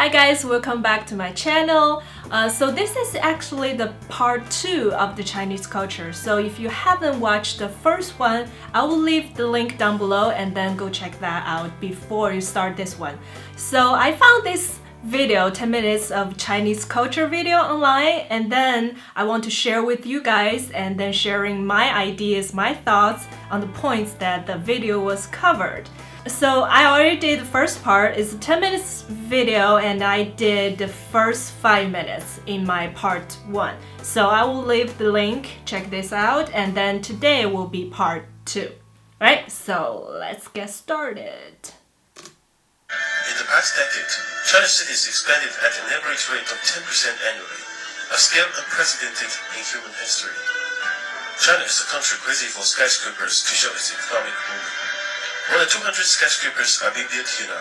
Hi guys, welcome back to my channel. So this is actually the part 2 of the Chinese culture. So if you haven't watched the first one, I will leave the link down below and then go check that out before you start this one. So I found this video, 10 minutes of Chinese culture video online, and then I want to share with you guys and then sharing my ideas, my thoughts on the points that the video was covered. So I already did the first part, it's a 10 minutes video, and I did the first 5 minutes in my part 1. So I will leave the link, check this out, and then today will be part 2. Right, so let's get started. In the past decade, China's cities expanded at an average rate of 10% annually, a scale unprecedented in human history. China is a country crazy for skyscrapers to show its economic boom. More than 200 skyscrapers are being built here now.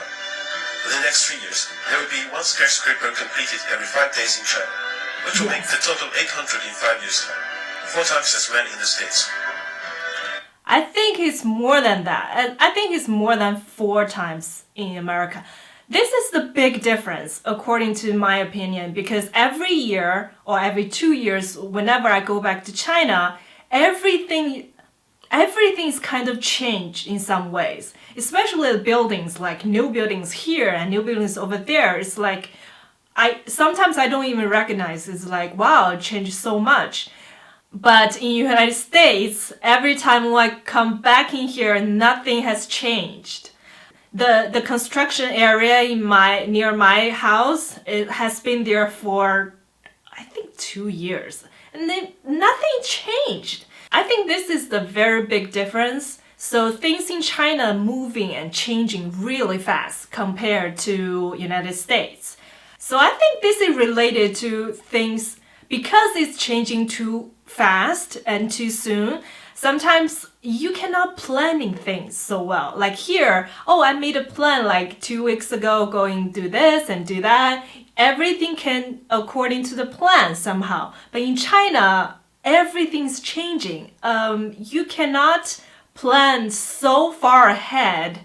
Within the next 3 years, there will be one skyscraper completed every 5 days in China, which will make the total 800 in 5 years' time, 4 times as many in the States. I think it's more than that. I think it's more than 4 times in America. This is the big difference, according to my opinion, because every year or every 2 years, whenever I go back to China, everything's kind of changed in some ways, especially the buildings, like new buildings here and new buildings over there. It's like, sometimes I don't even recognize. It's like, wow, it changed so much. But in the United States, every time I come back in here, nothing has changed. The construction area near my house, it has been there for, I think, 2 years. And then nothing changed. I think this is the very big difference. So things in China moving and changing really fast compared to United States. So I think this is related to things because it's changing too fast and too soon. Sometimes you cannot planning things so well. Like here, oh, I made a plan like 2 weeks ago going do this and do that. Everything can according to the plan somehow. But in China, everything's changing. You cannot plan so far ahead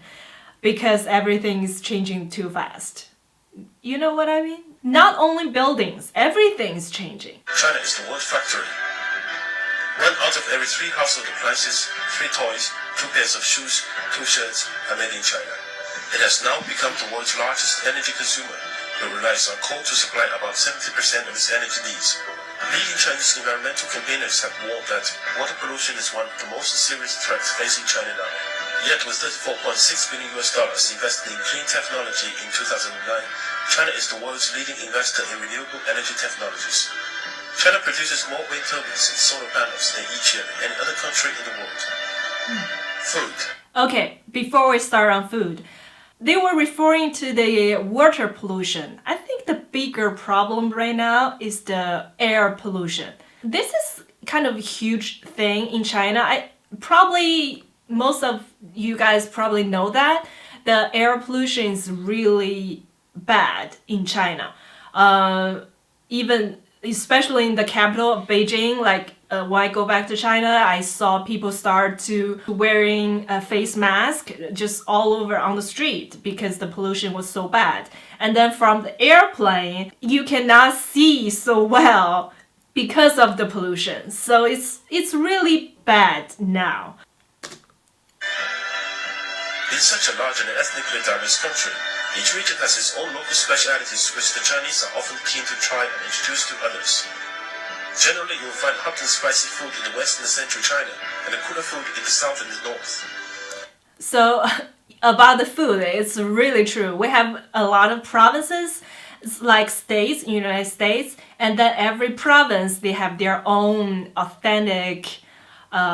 because everything is changing too fast. You know what I mean? Not only buildings, everything's changing. China is the world factory. 1 out of every 3 household appliances, 3 toys, 2 pairs of shoes, 2 shirts are made in China. It has now become the world's largest energy consumer, but relies on coal to supply about 70% of its energy needs. Leading Chinese environmental campaigners have warned that water pollution is one of the most serious threats facing China now. Yet with $34.6 billion invested in clean technology in 2009, China is the world's leading investor in renewable energy technologies. China produces more wind turbines and solar panels than each year than any other country in the world. Food. Okay, before we start on food, they were referring to the water pollution. I think the bigger problem right now is the air pollution. This is kind of a huge thing in China. Most of you guys probably know that the air pollution is really bad in China. Especially in the capital of Beijing, like when I go back to China, I saw people start to wearing a face mask just all over on the street because the pollution was so bad. And then from the airplane, you cannot see so well because of the pollution. So it's really bad now. In such a large and ethnically diverse country, each region has its own local specialities which the Chinese are often keen to try and introduce to others. Generally, you will find hot and spicy food in the west and central China, and the cooler food in the south and the north. So about the food, it's really true. We have a lot of provinces, like states in the United States, and then every province, they have their own authentic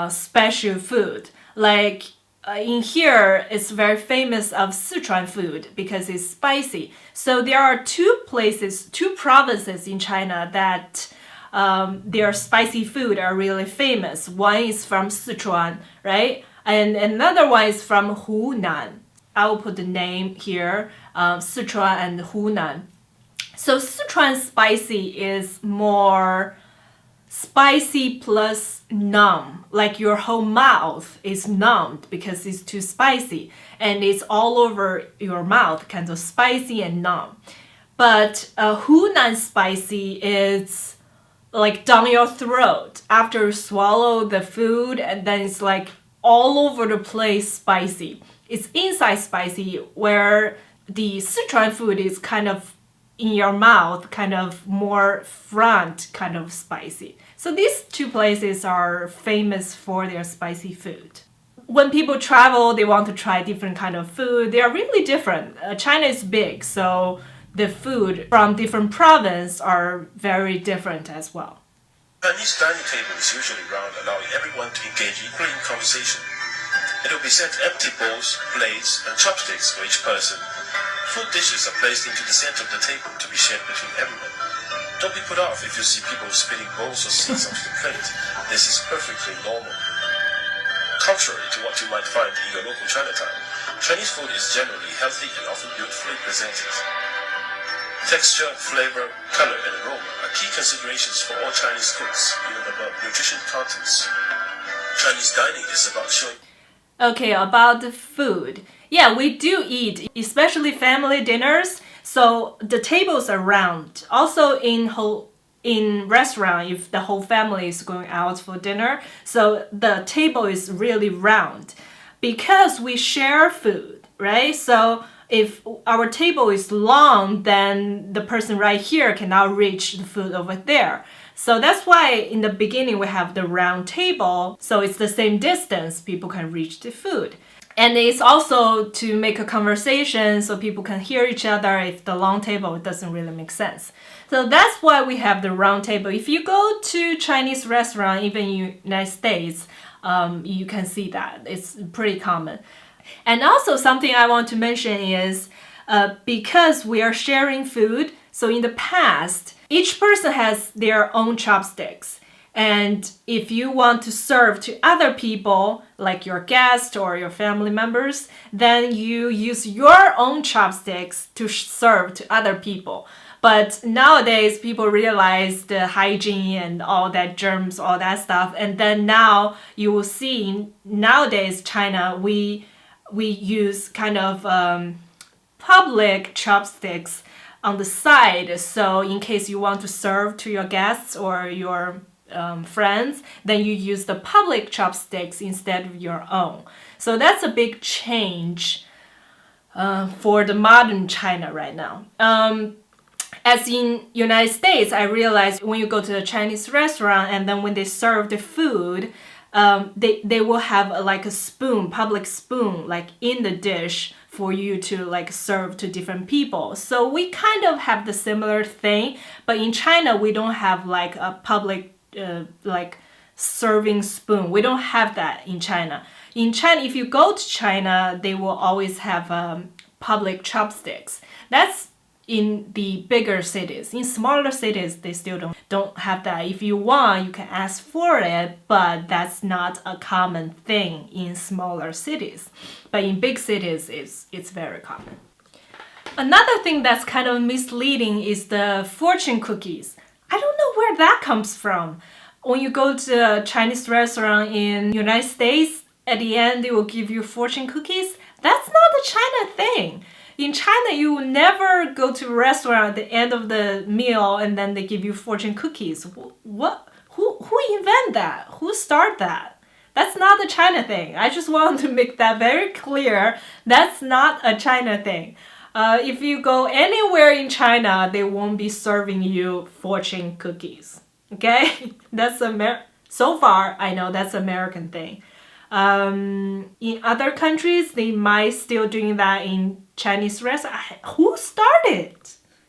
special food. Like in here, it's very famous of Sichuan food because it's spicy. So there are 2 provinces in China that their spicy food are really famous. One is from Sichuan, right? And another one is from Hunan. I will put the name here, Sichuan and Hunan. So Sichuan spicy is more spicy plus numb, like your whole mouth is numbed because it's too spicy and it's all over your mouth, kind of spicy and numb. But Hunan spicy is like down your throat after you swallow the food, and then it's like all over the place spicy. It's inside spicy, where the Sichuan food is kind of in your mouth, kind of more front kind of spicy. So these two places are famous for their spicy food. When people travel, they want to try different kind of food. They are really different. China is big, so the food from different provinces are very different as well. Chinese dining table is usually round, allowing everyone to engage equally in conversation. It will be sent empty bowls, plates, and chopsticks for each person. Food dishes are placed into the center of the table to be shared between everyone. Don't be put off if you see people spilling bowls or seeds onto the plate. This is perfectly normal. Contrary to what you might find in your local Chinatown, Chinese food is generally healthy and often beautifully presented. Texture, flavor, color, and aroma are key considerations for all Chinese foods, even above nutrition contents. Chinese dining is about showing. Okay, about the food. Yeah, we do eat, especially family dinners. So the tables are round. Also in restaurant, if the whole family is going out for dinner, so the table is really round because we share food, right? So if our table is long, then the person right here cannot reach the food over there. So that's why in the beginning we have the round table, so it's the same distance, people can reach the food. And it's also to make a conversation so people can hear each other. If the long table, it doesn't really make sense. So that's why we have the round table. If you go to Chinese restaurant, even in United States, you can see that. It's pretty common. And also something I want to mention is because we are sharing food, so in the past, each person has their own chopsticks. And if you want to serve to other people, like your guests or your family members, then you use your own chopsticks to serve to other people. But nowadays, people realize the hygiene and all that germs, all that stuff. And then now you will see nowadays China, we use kind of public chopsticks on the side. So in case you want to serve to your guests or your friends, then you use the public chopsticks instead of your own. So that's a big change for the modern China right now. As in United States, I realized when you go to a Chinese restaurant and then when they serve the food, they will have like a spoon, public spoon, like in the dish for you to like serve to different people. So we kind of have the similar thing, but in China we don't have like a public like serving spoon. We don't have that in China. In China, if you go to China, they will always have public chopsticks. That's in the bigger cities. In smaller cities, they still don't have that. If you want, you can ask for it, but that's not a common thing in smaller cities. But in big cities, it's very common. Another thing that's kind of misleading is the fortune cookies. I don't know where that comes from. When you go to a Chinese restaurant in United States, at the end they will give you fortune cookies. That's not a China thing. In China, you will never go to a restaurant at the end of the meal and then they give you fortune cookies. What? Who invented that? Who started that? That's not a China thing. I just want to make that very clear. That's not a China thing. If you go anywhere in China, they won't be serving you fortune cookies. Okay? That's so far, I know that's American thing. In other countries, they might still doing that in Chinese restaurants. Who started?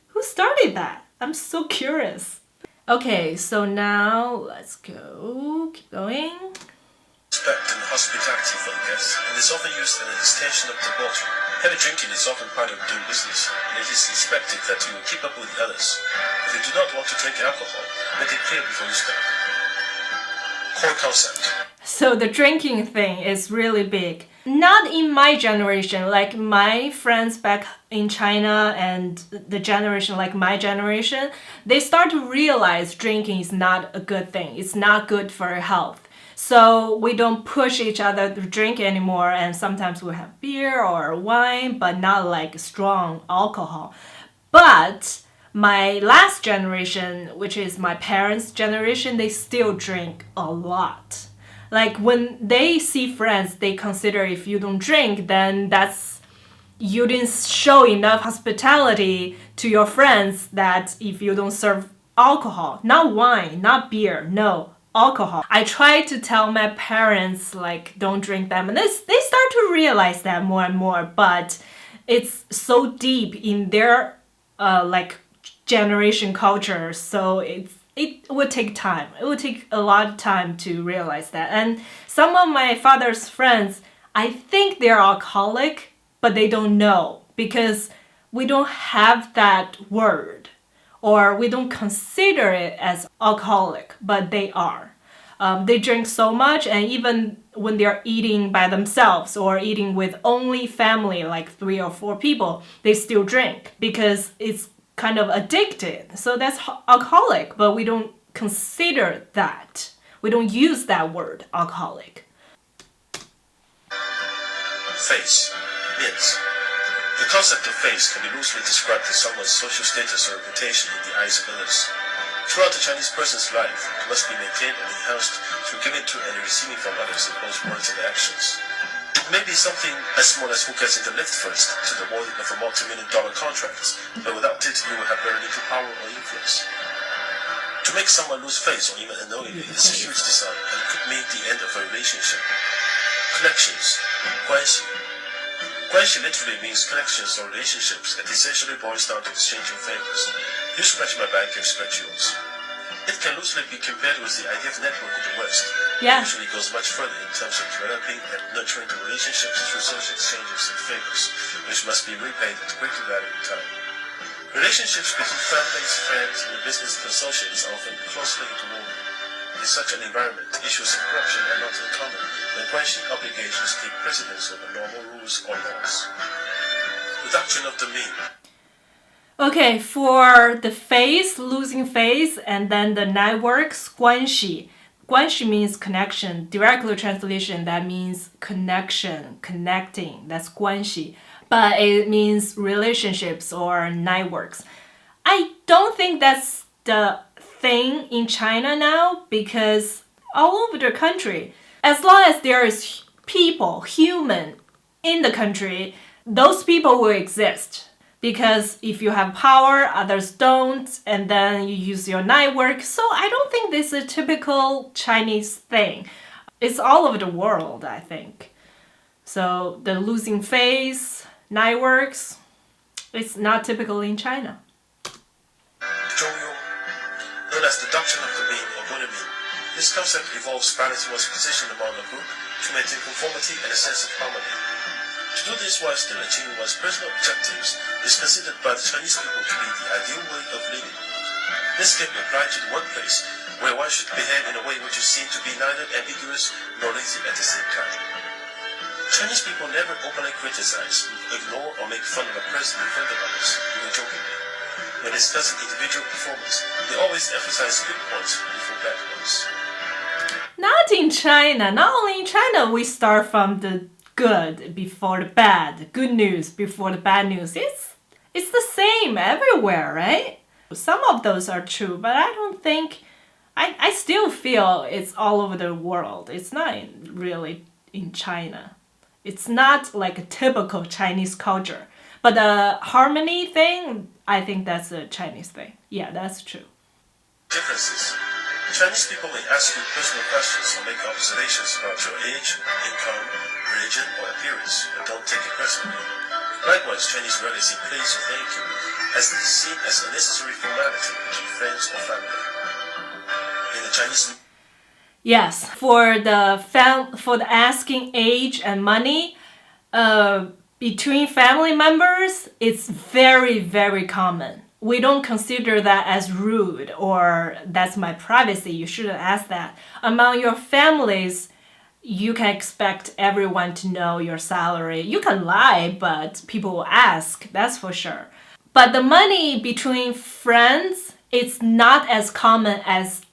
Who started that? I'm so curious. Okay, so now let's go. Keep going. Respect and hospitality for the guests, and is often used as an extension of the bottle. Heavy drinking is often part of doing business, and it is expected that you will keep up with the others. If you do not want to drink alcohol, make it clear before you start. Core concept. So the drinking thing is really big. Not in my generation, like my friends back in China and the generation like my generation, they start to realize drinking is not a good thing. It's not good for health. So we don't push each other to drink anymore, and sometimes we have beer or wine, but not like strong alcohol. But my last generation, which is my parents' generation, they still drink a lot. Like when they see friends, they consider if you don't drink, then that's you didn't show enough hospitality to your friends, that if you don't serve alcohol, not wine, not beer, no, alcohol. I try to tell my parents like don't drink them, and they start to realize that more and more, but it's so deep in their like generation culture, so it would take time. It would take a lot of time to realize that. And some of my father's friends, I think they're alcoholic, but they don't know because we don't have that word, or we don't consider it as alcoholic, but they are. They drink so much, and even when they're eating by themselves or eating with only family, like 3 or 4 people, they still drink because it's kind of addicted. So that's alcoholic, but we don't consider that. We don't use that word, alcoholic. Face, means. The concept of face can be loosely described as someone's social status or reputation in the eyes of others. Throughout the Chinese person's life, it must be maintained and enhanced through giving to and receiving from others in both words and actions. It may be something as small as who gets in the lift first, to the awarding of a multi-million-dollar contract, but without it, you will have very little power or influence. To make someone lose face or even unknowingly is a huge design, and it could mean the end of a relationship. Connections, 关系. 关系 literally means connections or relationships. It essentially boils down to exchanging favors. You scratch my back, you scratch yours. It can loosely be compared with the idea of network in the West. Yeah. It usually goes much further in terms of developing and nurturing the relationships through social exchanges and favors, which must be repaid at greater value in time. Relationships between families, friends, and business associates are often closely interwoven. In such an environment, issues of corruption are not uncommon, when guanxi obligations take precedence over normal rules or laws. Reduction of the mean. Okay, for the face, losing face, and then the networks, 关系. 关系 means connection. Directly translation, that means connection, connecting. That's 关系. But it means relationships or networks. I don't think that's the thing in China now, because all over the country, as long as there is people, human in the country, those people will exist. Because if you have power, others don't, and then you use your network. So I don't think this is a typical Chinese thing. It's all over the world, I think. So the losing face, networks, it's not typical in China. Known as deduction of the mean or good mean. This concept involves balancing one's position among a group to maintain conformity and a sense of harmony. To do this while still achieving one's personal objectives is considered by the Chinese people to be the ideal way of living. This can be applied to the workplace, where one should behave in a way which is seen to be neither ambiguous nor lazy at the same time. Chinese people never openly criticize, ignore, or make fun of a person in front of others, even jokingly. When discussing individual performance, they always emphasize good points before bad ones. Not in China. Not only in China, we start from the good before the bad, good news before the bad news. It's the same everywhere, right? Some of those are true, but I don't think, I still feel it's all over the world. It's not really in China. It's not like a typical Chinese culture. But the harmony thing, I think that's a Chinese thing. Yeah, that's true. Differences. Chinese people may ask you personal questions or make observations about your age, income, religion, or appearance, but don't take it personally. Likewise, Chinese rarely say please or thank you, as it is seen as a necessary formality between friends or family. In the Chinese... Yes, for the asking age and money, between family members, it's very, very common. We don't consider that as rude or that's my privacy. You shouldn't ask that. Among your families, you can expect everyone to know your salary. You can lie, but people will ask, that's for sure. But the money between friends, it's not as common as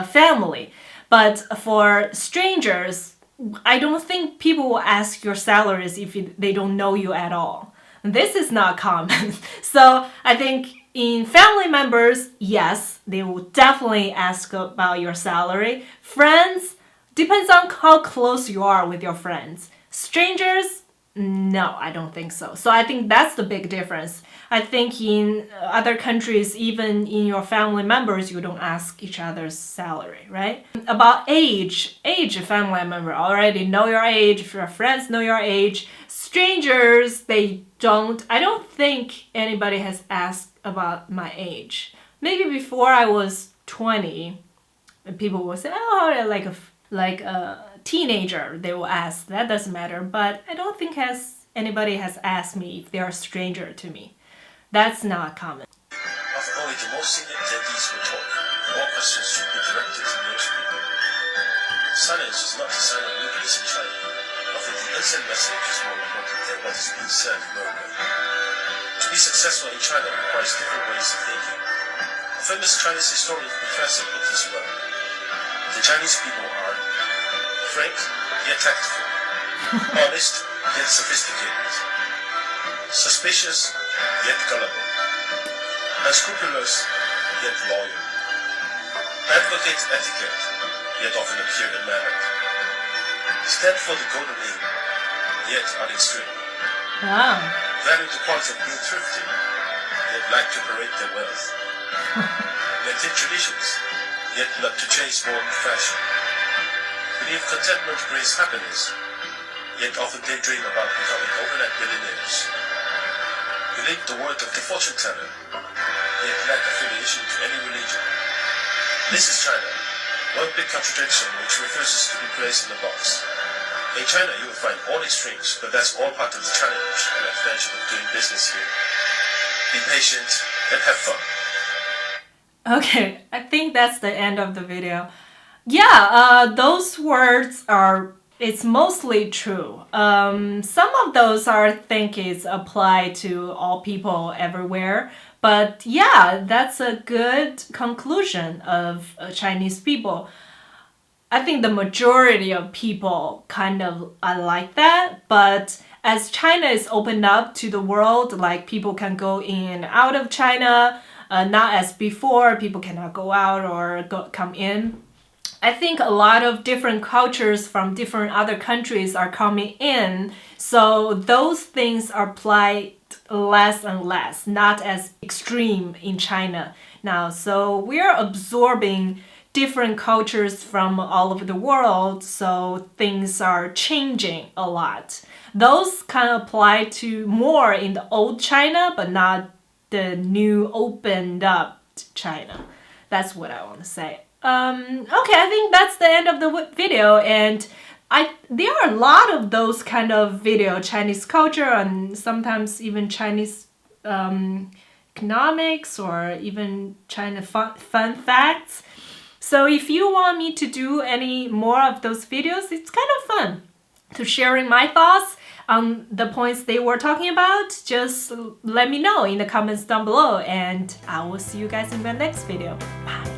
family. But for strangers, I don't think people will ask your salaries if they don't know you at all. This is not common. So I think in family members, yes, they will definitely ask about your salary. Friends, depends on how close you are with your friends. Strangers, no, I don't think so. So I think that's the big difference. I think in other countries, even in your family members, you don't ask each other's salary, right? About age of family member already know your age. If your friends know your age, strangers, they don't. I don't think anybody has asked about my age. Maybe before I was 20, people will say, oh, like a teenager, they will ask. That doesn't matter. But I don't think anybody has asked me if they are a stranger to me. That's not common. After only the most senior attendees will talk, all questions should be directed to those people. Silence is not a sign of weakness in China. Often the unsent message is more important than what is being said verbally. To be successful in China requires different ways of thinking. A famous Chinese historian professor put this well. The Chinese people are frank yet tactful, honest yet sophisticated, suspicious yet gullible, unscrupulous yet loyal, advocate etiquette yet often appear unmannered, stand for the golden mean yet are extreme, value the quality of being thrifty yet like to parade their wealth, maintain traditions yet not to chase modern fashion, believe contentment brings happiness yet often daydream about becoming overnight millionaires, believe the word of the fortune teller, yet lack affiliation to any religion. This is China, one big contradiction which refuses to be placed in a box. In China, you will find all extremes, but that's all part of the challenge and adventure of doing business here. Be patient and have fun. Okay, I think that's the end of the video. Yeah, those words it's mostly true. Some of those I think is apply to all people everywhere. But yeah, that's a good conclusion of Chinese people. I think the majority of people kind of are like that. But as China is opened up to the world, like people can go in and out of China, not as before, people cannot go out or come in. I think a lot of different cultures from different other countries are coming in, so those things are applied less and less, not as extreme in China now. So we're absorbing different cultures from all over the world, so things are changing a lot. Those kind of apply to more in the old China, but not the new opened up China. That's what I want to say. Okay, I think that's the end of the video, and there are a lot of those kind of video, Chinese culture and sometimes even Chinese economics or even China fun facts. So if you want me to do any more of those videos, it's kind of fun to sharing my thoughts on the points they were talking about. Just let me know in the comments down below, and I will see you guys in the next video. Bye.